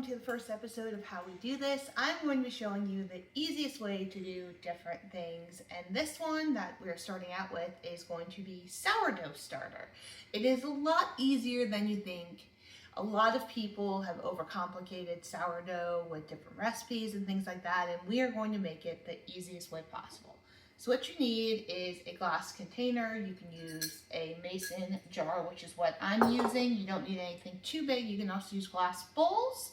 welcome to the first episode of how we do this. I'm going to be showing you the easiest way to do different things, and this one that we're starting out with is going to be sourdough starter. It is a lot easier than you think. A lot of people have overcomplicated sourdough with different recipes and things like that, and we are going to make it the easiest way possible. So what you need is a glass container. You can use a mason jar, which is what I'm using. You don't need anything too big. You can also use glass bowls.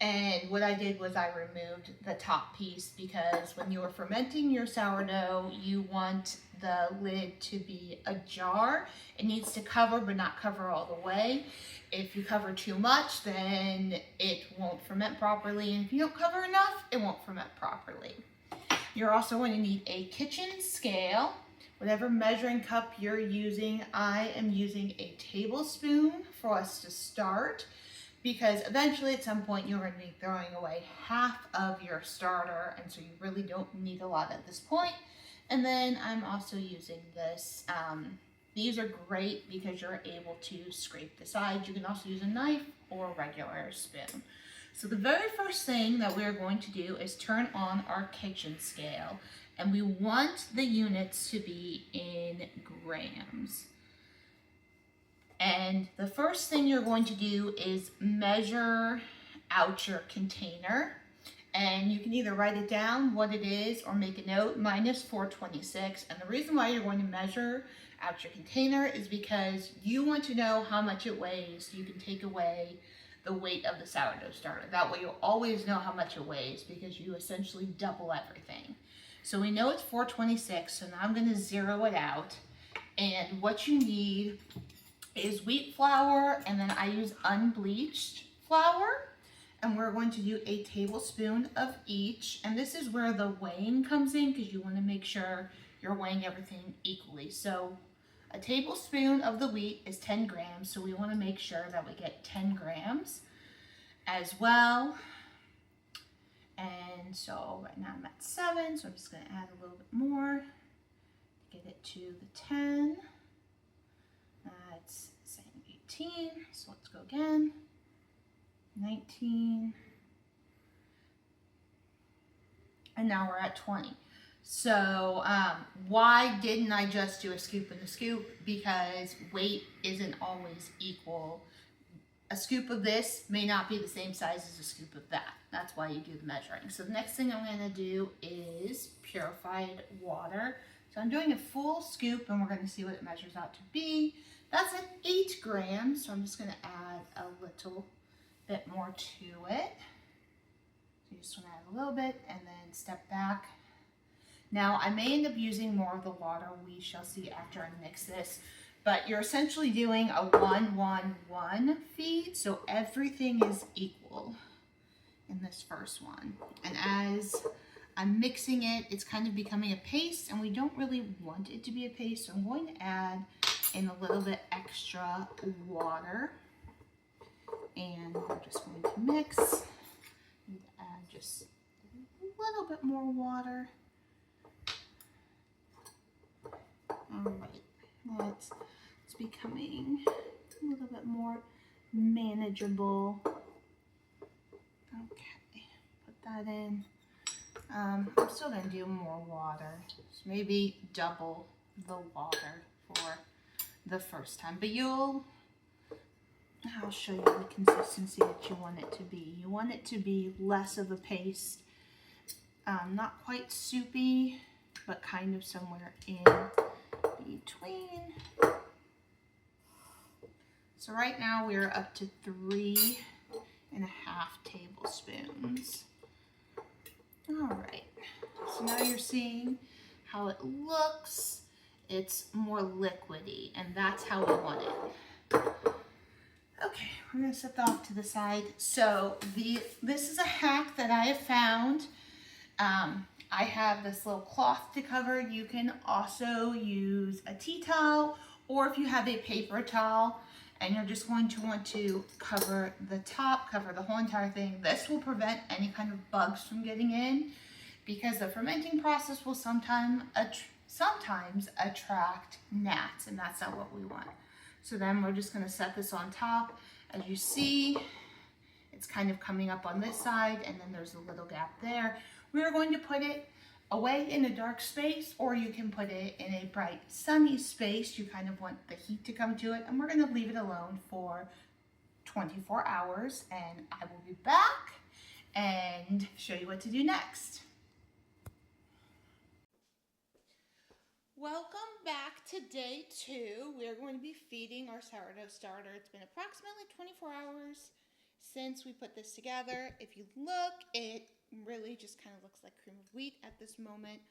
And what I did was I removed the top piece because when you are fermenting your sourdough, you want the lid to be ajar. It needs to cover, but not cover all the way. If you cover too much, then it won't ferment properly. And if you don't cover enough, it won't ferment properly. You're also going to need a kitchen scale. Whatever measuring cup you're using, I am using a tablespoon for us to start, because eventually at some point you're going to be throwing away half of your starter, and so you really don't need a lot at this point. And then I'm also using this. These are great because you're able to scrape the sides. You can also use a knife or a regular spoon. So the very first thing that we're going to do is turn on our kitchen scale, and we want the units to be in grams. And the first thing you're going to do is measure out your container, and you can either write it down what it is or make a note. Mine is 426, and the reason why you're going to measure out your container is because you want to know how much it weighs. You can take away the weight of the sourdough starter. That way you'll always know how much it weighs, because you essentially double everything. So we know it's 426, so now I'm going to zero it out. And what you need is wheat flour, and then I use unbleached flour. And we're going to do a tablespoon of each. And this is where the weighing comes in, because you want to make sure you're weighing everything equally. So a tablespoon of the wheat is 10 grams, so we want to make sure that we get 10 grams as well. And so right now I'm at 7, so I'm just going to add a little bit more to get it to the 10. It's saying 18, so let's go again. 19. And now we're at 20. So why didn't I just do a scoop and a scoop? Because weight isn't always equal. A scoop of this may not be the same size as a scoop of that. That's why you do the measuring. So the next thing I'm going to do is purified water. So I'm doing a full scoop, and we're going to see what it measures out to be. That's at 8 grams, so I'm just going to add a little bit more to it. So you just want to add a little bit and then step back. Now, I may end up using more of the water. We shall see after I mix this. But you're essentially doing a 1-1-1 feed, so everything is equal in this first one. And as I'm mixing it, it's kind of becoming a paste, and we don't really want it to be a paste, so I'm going to add in a little bit extra water. And we're just going to mix. And add just a little bit more water. Alright, it's becoming a little bit more manageable. Okay, put that in. I'm still going to do more water. So maybe double the water for the first time. But I'll show you the consistency that you want it to be. You want it to be less of a paste. Not quite soupy, but kind of somewhere in between. So right now we're up to 3.5 tablespoons. All right, so now you're seeing how it looks. It's more liquidy, and that's how we want it. Okay, we're gonna set that off to the side. So this is a hack that I have found. I have this little cloth to cover. You can also use a tea towel, or if you have a paper towel and you're just going to want to cover the top, cover the whole entire thing. This will prevent any kind of bugs from getting in, because the fermenting process will sometimes attract gnats, and that's not what we want. So then we're just going to set this on top. As you see, It's kind of coming up on this side, and then there's a little gap there. We're going to put it away in a dark space, or you can put it in a bright sunny space. You kind of want the heat to come to it, and we're going to leave it alone for 24 hours, and I will be back and show you what to do next. Welcome back to day 2. We're going to be feeding our sourdough starter. It's been approximately 24 hours since we put this together. If you look, it really just kind of looks like cream of wheat at this moment.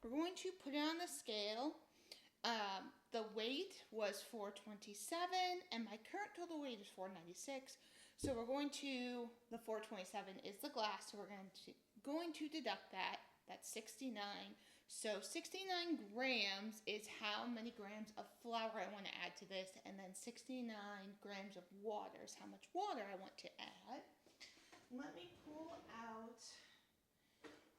We're going to put it on the scale. The weight was 427 and my current total weight is 496. So we're going to, the 427 is the glass, so we're going to deduct that. That's 69. So 69 grams is how many grams of flour I want to add to this, and then 69 grams of water is how much water I want to add. Let me pull out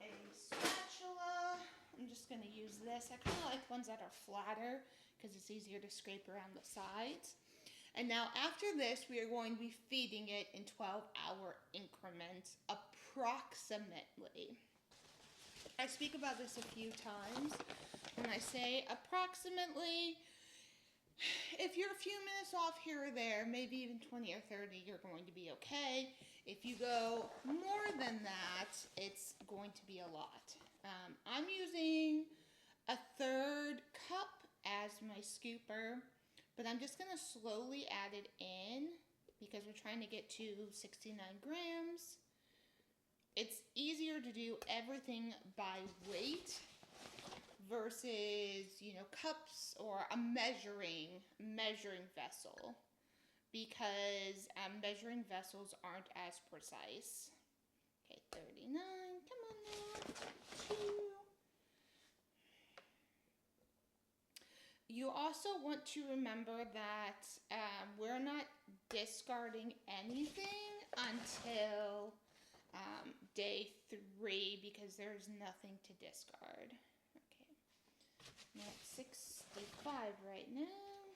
a spatula. I'm just going to use this. I kind of like ones that are flatter because it's easier to scrape around the sides. And now after this, we are going to be feeding it in 12-hour increments approximately. I speak about this a few times when I say approximately. If you're a few minutes off here or there, maybe even 20 or 30, you're going to be okay. If you go more than that, it's going to be a lot. I'm using a 1/3 cup as my scooper, but I'm just going to slowly add it in because we're trying to get to 69 grams. It's easier to do everything by weight versus, cups or a measuring vessel, because measuring vessels aren't as precise. Okay, 39, come on now, 2. You also want to remember that we're not discarding anything until day 3 because there's nothing to discard. Okay, I'm at 65 right now.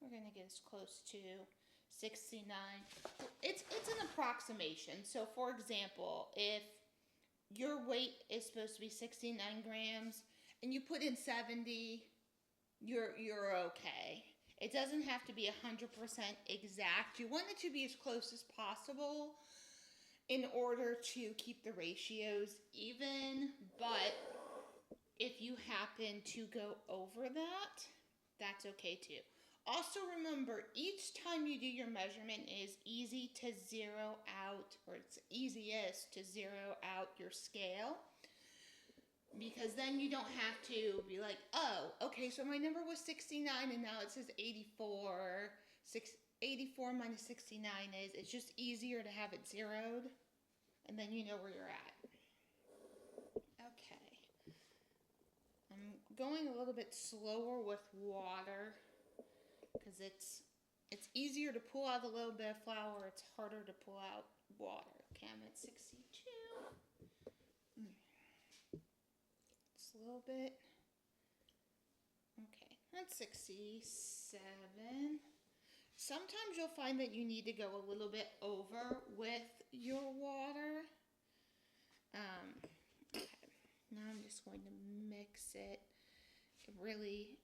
We're gonna get as close to 69. It's an approximation. So for example, if your weight is supposed to be 69 grams and you put in 70, you're okay. It doesn't have to be 100% exact. You want it to be as close as possible in order to keep the ratios even, but if you happen to go over that, that's okay too. Also remember, each time you do your measurement is easy to zero out, or it's easiest to zero out your scale, because then you don't have to be like, oh, okay, so my number was 69 and now it says 84. 84 minus 69 is, it's just easier to have it zeroed, and then you know where you're at. Okay. I'm going a little bit slower with water because it's easier to pull out a little bit of flour. It's harder to pull out water. Okay, I'm at 62. Just a little bit. Okay, that's 67. Sometimes you'll find that you need to go a little bit over with your water. Okay, now I'm just going to mix it. It really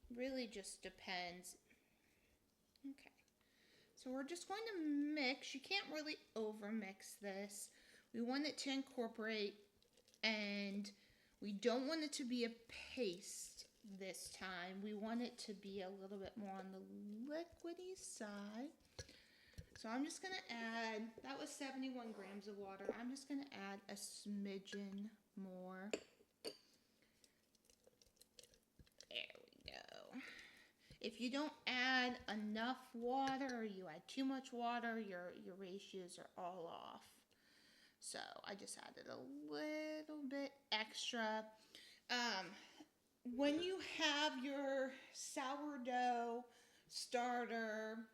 just depends. Okay, so we're just going to mix. You can't really over mix this. We want it to incorporate, and we don't want it to be a paste this time. We want it to be a little bit more on the liquidy side. So I'm just going to add, that was 71 grams of water. I'm just going to add a smidgen more. There we go. If you don't add enough water or you add too much water, your ratios are all off. So I just added a little bit extra. When you have your sourdough starter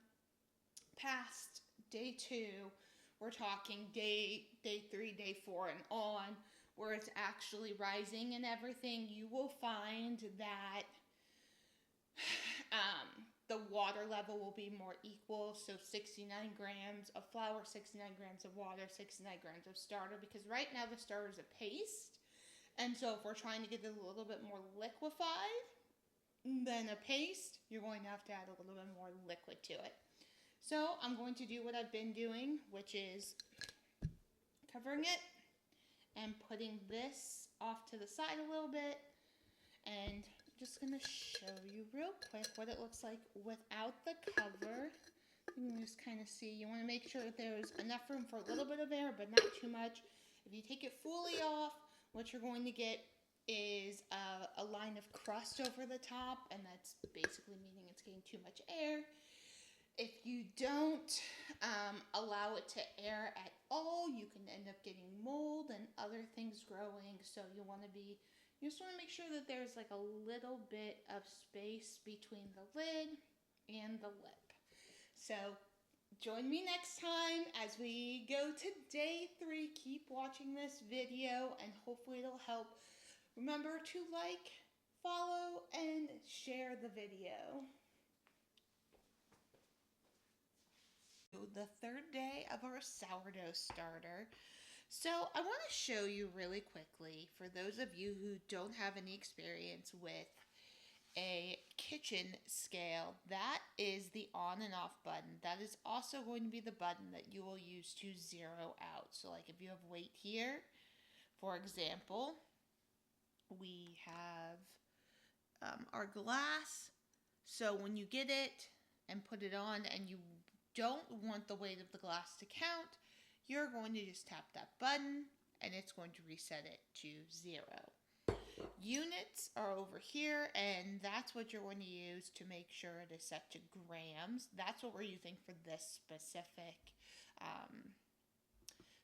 past day 2, we're talking day 3, day 4, and on, where it's actually rising and everything, you will find that the water level will be more equal. So 69 grams of flour, 69 grams of water, 69 grams of starter, because right now the starter is a paste. And so if we're trying to get it a little bit more liquefied than a paste, you're going to have to add a little bit more liquid to it. So I'm going to do what I've been doing, which is covering it and putting this off to the side a little bit. And I'm just going to show you real quick what it looks like without the cover. You can just kind of see. You want to make sure that there's enough room for a little bit of air, but not too much. If you take it fully off, what you're going to get is a line of crust over the top, and that's basically meaning it's getting too much air. If you don't allow it to air at all, you can end up getting mold and other things growing. So you just want to make sure that there's like a little bit of space between the lid and the lip. So join me next time as we go to day 3. Keep watching this video and hopefully it'll help. Remember to like, follow, and share the video. The third day of our sourdough starter. So I want to show you really quickly, for those of you who don't have any experience with a kitchen scale, that is the on and off button. That is also going to be the button that you will use to zero out. So like if you have weight here, for example, we have our glass. So when you get it and put it on and you don't want the weight of the glass to count, you're going to just tap that button and it's going to reset it to 0. Units are over here, and that's what you're going to use to make sure it is set to grams. That's what we're using for this specific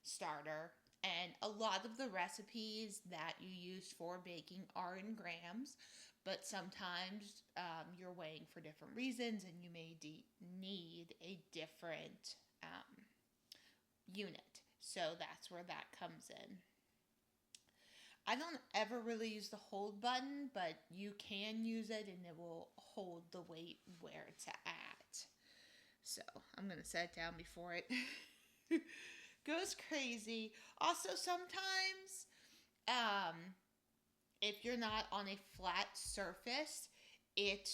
starter. And a lot of the recipes that you use for baking are in grams, but sometimes you're weighing for different reasons and you may need a different unit. So that's where that comes in. I don't ever really use the hold button, but you can use it and it will hold the weight where it's at. So I'm going to set it down before it goes crazy. Also, sometimes if you're not on a flat surface, it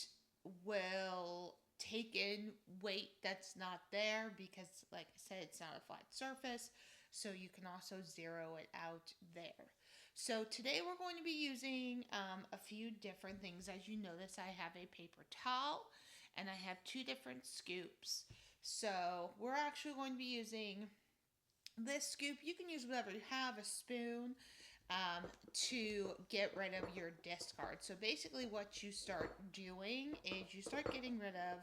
will take in weight that's not there because, like I said, it's not a flat surface. So you can also zero it out there. So today we're going to be using a few different things. As you notice, I have a paper towel and I have 2 different scoops. So we're actually going to be using this scoop. You can use whatever you have, a spoon, to get rid of your discard. So basically what you start doing is you start getting rid of,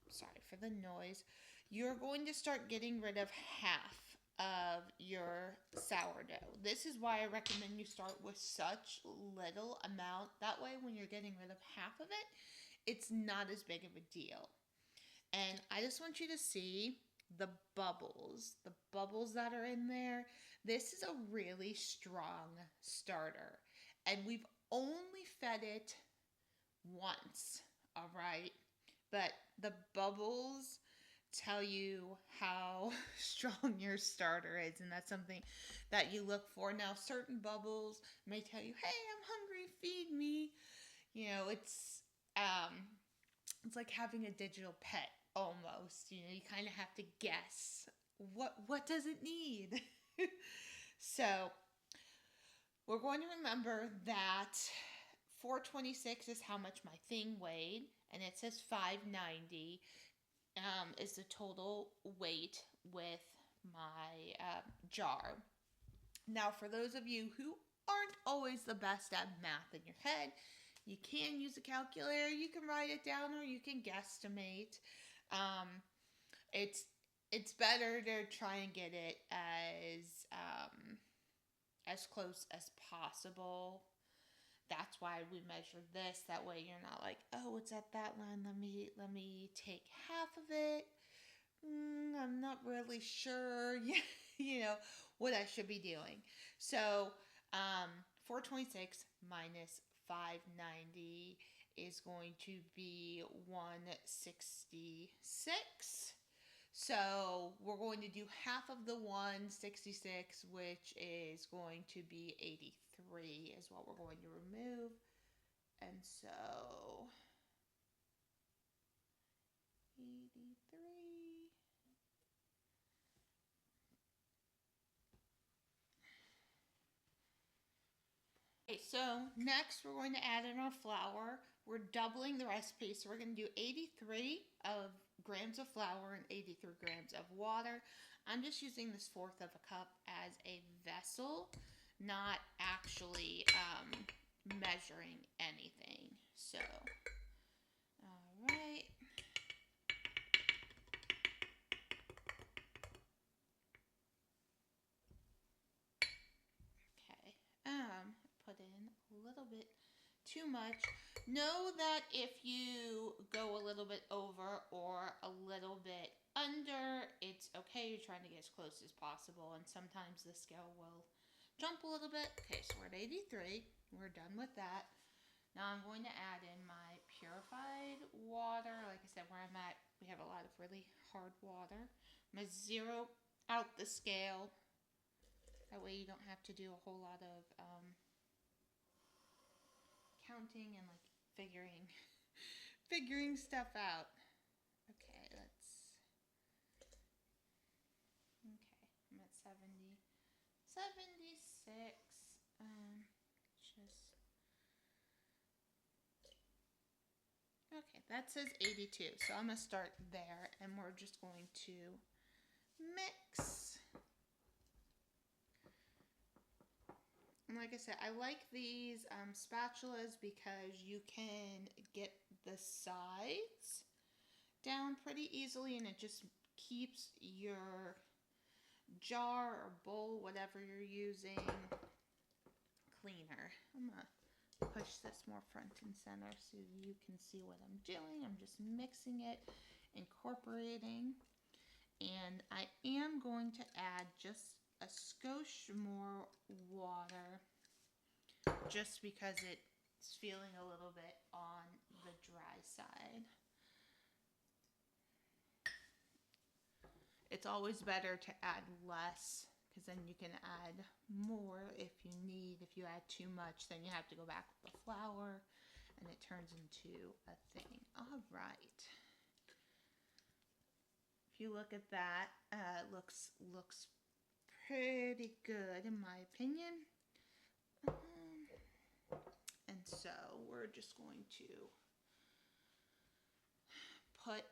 sorry for the noise, you're going to start getting rid of half of your sourdough. This is why I recommend you start with such little amount. That way when you're getting rid of half of it, it's not as big of a deal. And I just want you to see the bubbles that are in there. This is a really strong starter, and we've only fed it once, all right? But the bubbles tell you how strong your starter is, and that's something that you look for. Now, certain bubbles may tell you, hey, I'm hungry, feed me. You know, it's like having a digital pet almost. You know, you kind of have to guess what does it need. So we're going to remember that 426 is how much my thing weighed, and it says 590 is the total weight with my jar. Now, for those of you who aren't always the best at math in your head, you can use a calculator, you can write it down, or you can guesstimate. It's better to try and get it as close as possible. That's why we measure this. That way you're not like, oh, it's at that line. Let me take half of it. I'm not really sure, you know, what I should be doing. So 426 minus 590 is going to be 166. So we're going to do half of the 166, which is going to be 83 is what we're going to remove. And so 83. Okay, so next we're going to add in our flour. We're doubling the recipe, so we're going to do 83 grams of flour and 83 grams of water. I'm just using this 1/4 of a cup as a vessel, not actually measuring anything. So, all right. Okay. Put in a little bit too much. Know that if you go a little bit over or a little bit under, it's okay. You're trying to get as close as possible, and sometimes the scale will jump a little bit. Okay, so we're at 83. We're done with that. Now I'm going to add in my purified water. Like I said, where I'm at, we have a lot of really hard water. I'm going to zero out the scale. That way you don't have to do a whole lot of counting and like figuring stuff out. Okay, okay, I'm at 76. Okay, that says 82. So I'm gonna start there, and we're just going to mix. And like I said, I like these spatulas because you can get the sides down pretty easily, and it just keeps your jar or bowl, whatever you're using, cleaner. I'm going to push this more front and center so you can see what I'm doing. I'm just mixing it, incorporating, and I am going to add just a skosh more water just because it's feeling a little bit on the dry side. It's always better to add less because then you can add more if you need. If you add too much, then you have to go back with the flour and it turns into a thing. All right. If you look at that, looks pretty good in my opinion. And so we're just going to put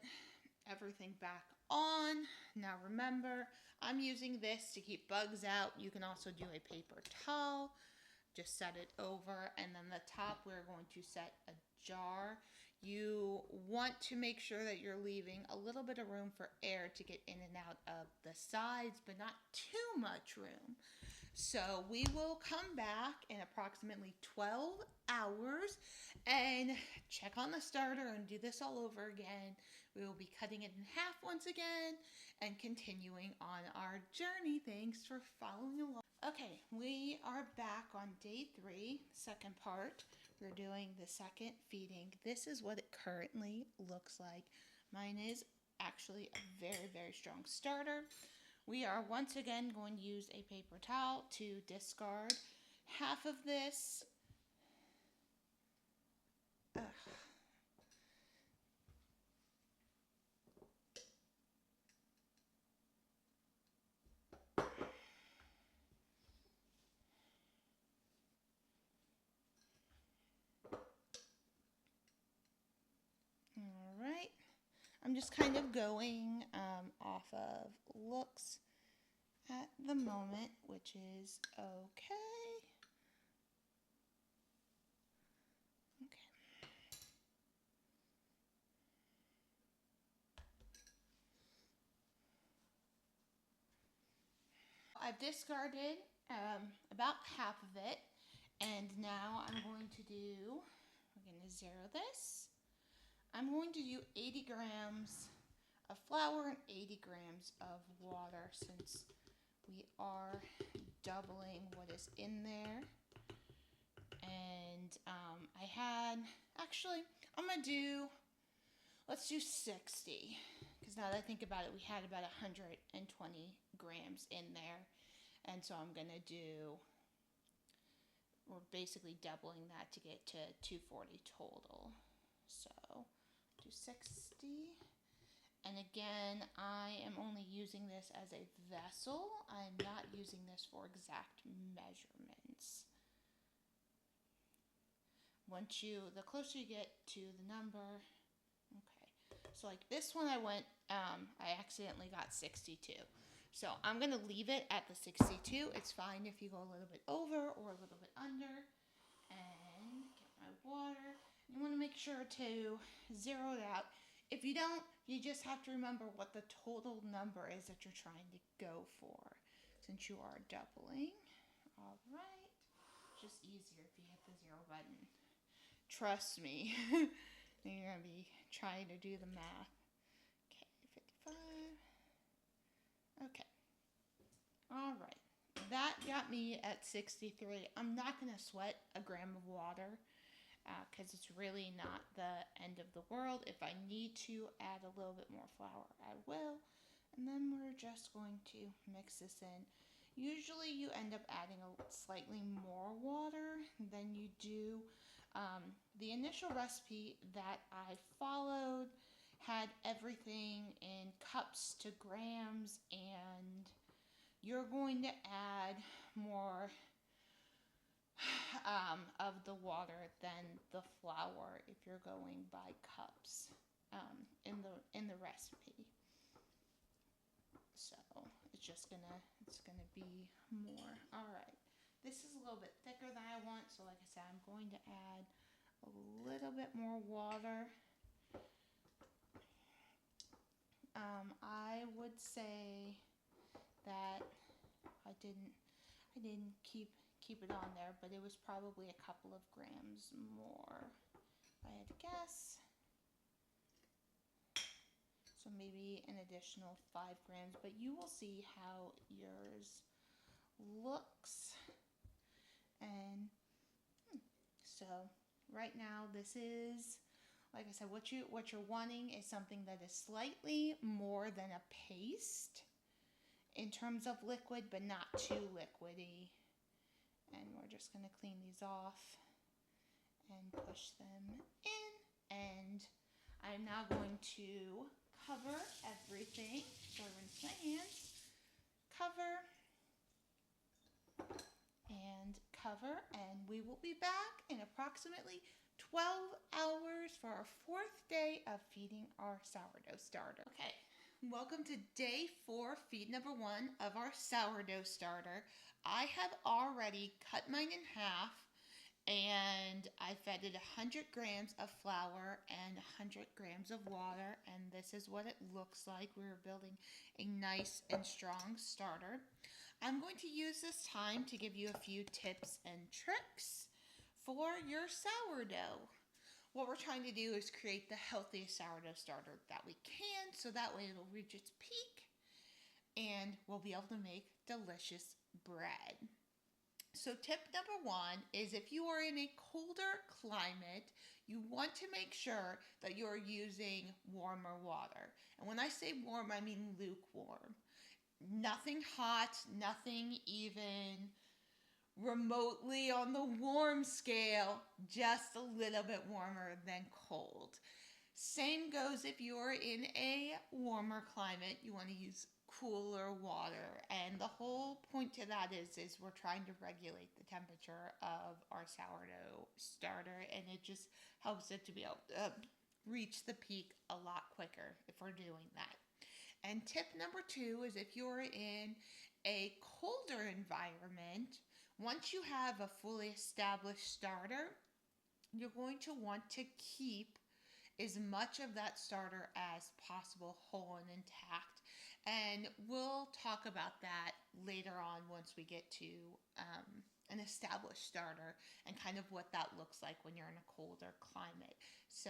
everything back on. Now remember, I'm using this to keep bugs out. You can also do a paper towel. Just set it over, and then the top we're going to set a jar. You want to make sure that you're leaving a little bit of room for air to get in and out of the sides, but not too much room. So we will come back in approximately 12 hours and check on the starter and do this all over again. We will be cutting it in half once again and continuing on our journey. Thanks for following along. Okay, we are back on day 3, second part. We're doing the second feeding. This is what it currently looks like. Mine is actually a very, very strong starter. We are once again going to use a paper towel to discard half of this. All right. I'm just kind of going off of looks at the moment, which is okay. Okay. I've discarded about half of it, and now I'm going to do, we're going to zero this. I'm going to do 80 grams of flour and 80 grams of water since we are doubling what is in there. And I Actually, I'm going to do, let's do 60. Because now that I think about it, we had about 120 grams in there. And so I'm going to do, we're basically doubling that to get to 240 total. So do 60. And again, I am only using this as a vessel. I'm not using this for exact measurements. The closer you get to the number, okay. So like this one I accidentally got 62. So I'm going to leave it at the 62. It's fine if you go a little bit over or a little bit under. And get my water. You want to make sure to zero it out. If you don't, you just have to remember what the total number is that you're trying to go for, since you are doubling. All right. Just easier if you hit the 0 button. Trust me. You're going to be trying to do the math. Okay, 55. Okay. All right. That got me at 63. I'm not going to sweat a gram of water because it's really not the end of the world. If I need to add a little bit more flour, I will. And then we're just going to mix this in. Usually you end up adding a slightly more water than you do. The initial recipe that I followed had everything in cups to grams, and you're going to add more of the water than the flour if you're going by cups in the recipe. So it's gonna be more. All right, this is a little bit thicker than I want, so like I said, I'm going to add a little bit more water. I would say that I didn't keep it on there, but it was probably a couple of grams more, if I had to guess. So maybe an additional 5 grams, but you will see how yours looks. And so right now this is, like I said, what you're wanting is something that is slightly more than a paste in terms of liquid, but not too liquidy. And we're just going to clean these off and push them in. And I'm now going to cover everything. So I rinse my hands, cover, and cover. And we will be back in approximately 12 hours for our 4th day of feeding our sourdough starter. Okay, welcome to day 4, feed number 1 of our sourdough starter. I have already cut mine in half, and I fed it 100 grams of flour and 100 grams of water, and this is what it looks like. We're building a nice and strong starter. I'm going to use this time to give you a few tips and tricks for your sourdough. What we're trying to do is create the healthiest sourdough starter that we can, so that way it'll reach its peak and we'll be able to make delicious bread. So tip number 1 is, if you are in a colder climate, you want to make sure that you're using warmer water. And when I say warm, I mean lukewarm. Nothing hot, nothing even remotely on the warm scale, just a little bit warmer than cold. Same goes if you're in a warmer climate, you want to use cooler water. And the whole point to that is we're trying to regulate the temperature of our sourdough starter, and it just helps it to be able to reach the peak a lot quicker if we're doing that. And tip number 2 is, if you're in a colder environment, once you have a fully established starter, you're going to want to keep as much of that starter as possible whole and intact. And we'll talk about that later on once we get to an established starter and kind of what that looks like when you're in a colder climate. So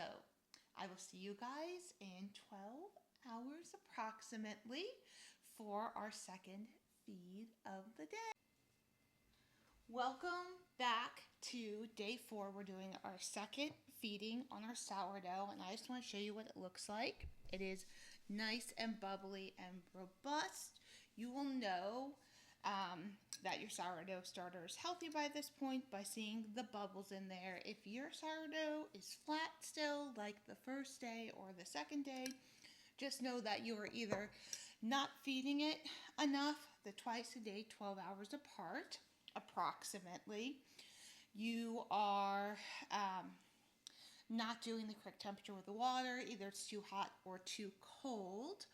I will see you guys in 12 hours approximately for our second feed of the day. Welcome back to day 4. We're doing our second feeding on our sourdough, and I just want to show you what it looks like. It is nice and bubbly and robust. You will know that your sourdough starter is healthy by this point by seeing the bubbles in there. If your sourdough is flat still, like the first day or the second day, just know that you are either not feeding it enough, the twice a day, 12 hours apart, approximately. You are not doing the correct temperature with the water, either it's too hot or too cold,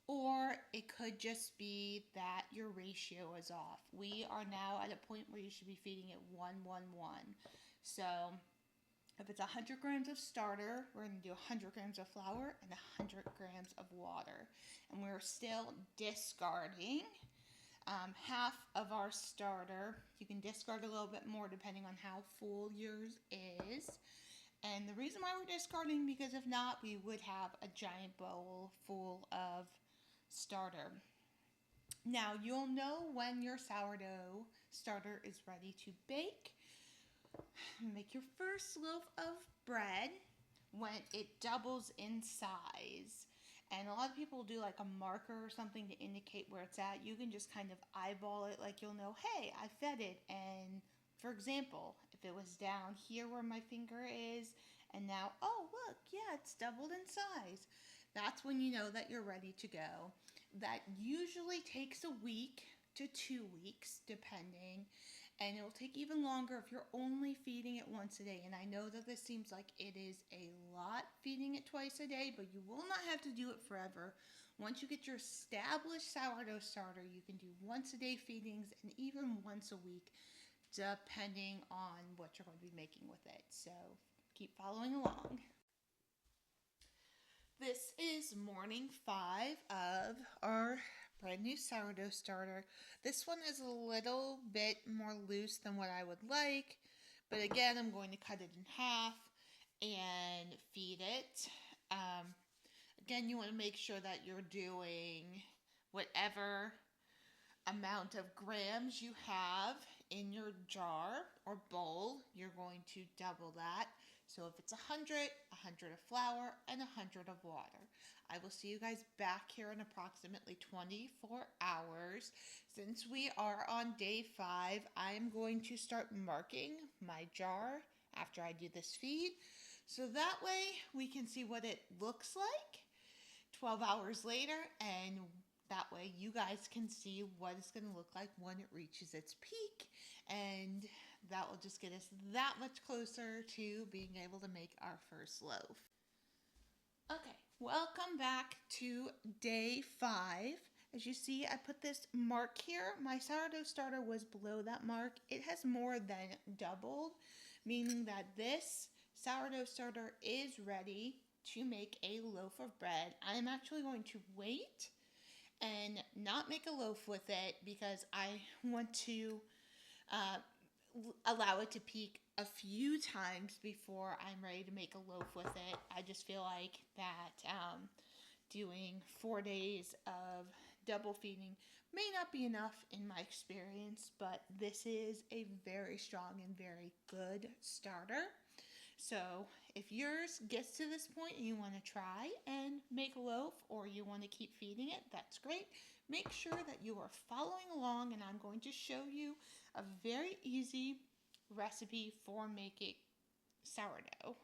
or it could just be that your ratio is off. We are now at a point where you should be feeding it 1-1-1. So if it's 100 grams of starter, we're going to do 100 grams of flour and 100 grams of water. And we're still discarding half of our starter. You can discard a little bit more depending on how full yours is. And the reason why we're discarding, because if not, we would have a giant bowl full of starter. Now, you'll know when your sourdough starter is ready to bake. Make your first loaf of bread when it doubles in size. And a lot of people do like a marker or something to indicate where it's at. You can just kind of eyeball it, like you'll know, hey, I fed it. And for example, if it was down here where my finger is, and now, oh, look, yeah, it's doubled in size. That's when you know that you're ready to go. That usually takes a week to 2 weeks, depending. And it will take even longer if you're only feeding it once a day. And I know that this seems like it is a lot feeding it twice a day, but you will not have to do it forever. Once you get your established sourdough starter, you can do once a day feedings and even once a week, depending on what you're going to be making with it. So keep following along. This is morning 5 of our brand new sourdough starter. This one is a little bit more loose than what I would like, but again, I'm going to cut it in half and feed it. Again, you want to make sure that you're doing whatever amount of grams you have in your jar or bowl, you're going to double that. So if it's 100 of flour, and 100 of water. I will see you guys back here in approximately 24 hours. Since we are on day 5, I am going to start marking my jar after I do this feed. So that way we can see what it looks like 12 hours later, and that way you guys can see what it's going to look like when it reaches its peak, and that will just get us that much closer to being able to make our first loaf. Okay, welcome back to day 5. As you see, I put this mark here. My sourdough starter was below that mark. It has more than doubled, meaning that this sourdough starter is ready to make a loaf of bread. I am actually going to wait and not make a loaf with it because I want to allow it to peak a few times before I'm ready to make a loaf with it. I just feel like that doing 4 days of double feeding may not be enough in my experience, but this is a very strong and very good starter. So if yours gets to this point and you want to try and make a loaf, or you want to keep feeding it, that's great. Make sure that you are following along, and I'm going to show you a very easy recipe for making sourdough.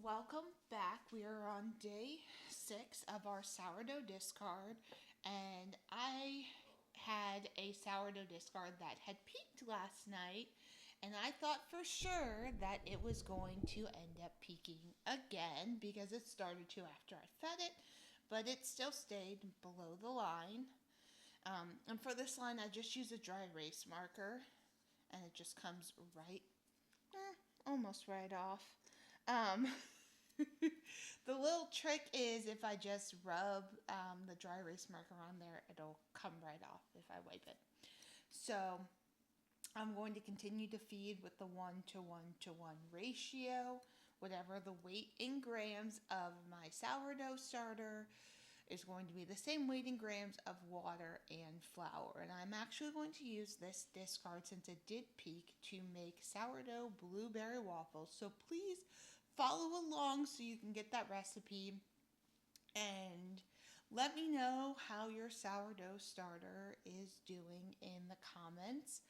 Welcome back. We are on day 6 of our sourdough discard, and I had a sourdough discard that had peaked last night, and I thought for sure that it was going to end up peaking again because it started to after I fed it, but it still stayed below the line. And for this line, I just use a dry erase marker, and it just comes right, almost right off. The little trick is if I just rub the dry erase marker on there, it'll come right off if I wipe it. So I'm going to continue to feed with the 1-to-1-to-1 ratio, whatever the weight in grams of my sourdough starter is going to be the same weight in grams of water and flour. And I'm actually going to use this discard, since it did peak, to make sourdough blueberry waffles. So please follow along so you can get that recipe. And let me know how your sourdough starter is doing in the comments.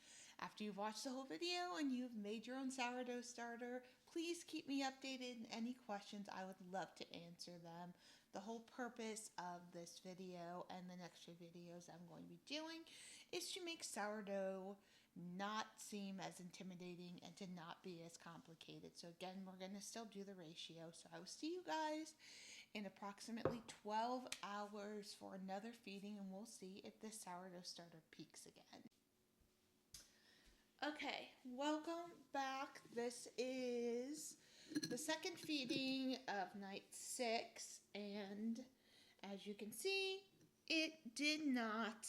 After you've watched the whole video and you've made your own sourdough starter, please keep me updated, and any questions, I would love to answer them. The whole purpose of this video and the next few videos I'm going to be doing is to make sourdough not seem as intimidating and to not be as complicated. So again, we're going to still do the ratio. So I will see you guys in approximately 12 hours for another feeding, and we'll see if the sourdough starter peaks again. Okay, welcome back. This is the second feeding of night 6, and as you can see, it did not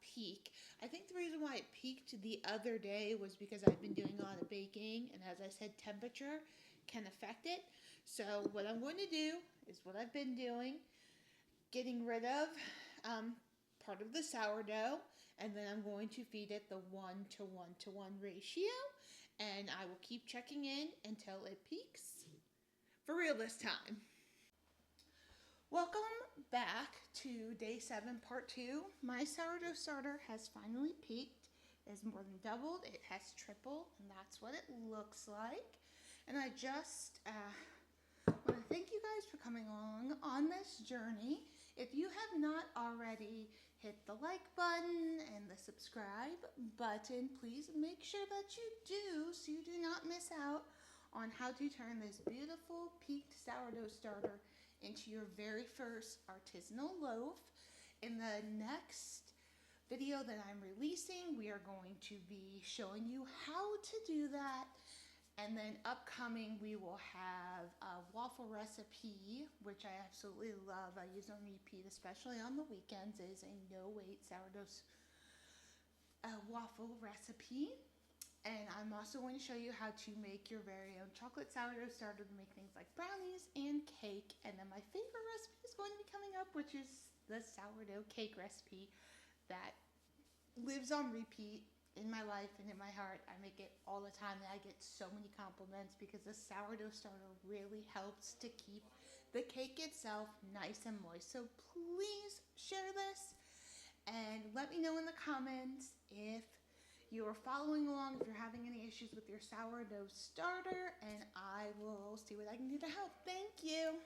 peak. I think the reason why it peaked the other day was because I've been doing a lot of baking, and as I said, temperature can affect it. So what I'm going to do is what I've been doing, getting rid of part of the sourdough, and then I'm going to feed it the 1:1:1 ratio, and I will keep checking in until it peaks. For real this time. Welcome back to day 7, part 2. My sourdough starter has finally peaked. It has more than doubled. It has tripled, and that's what it looks like. And I just want to thank you guys for coming along on this journey. If you have not already, hit the like button and the subscribe button. Please make sure that you do, so you do not miss out on how to turn this beautiful peaked sourdough starter into your very first artisanal loaf. In the next video that I'm releasing, we are going to be showing you how to do that. And then upcoming, we will have a waffle recipe, which I absolutely love. I use on repeat, especially on the weekends. It is a no-weight sourdough waffle recipe. And I'm also going to show you how to make your very own chocolate sourdough starter to make things like brownies and cake. And then my favorite recipe is going to be coming up, which is the sourdough cake recipe that lives on repeat in my life and in my heart. I make it all the time, and I get so many compliments because the sourdough starter really helps to keep the cake itself nice and moist. So please share this and let me know in the comments if you are following along, if you're having any issues with your sourdough starter, and I will see what I can do to help. Thank you.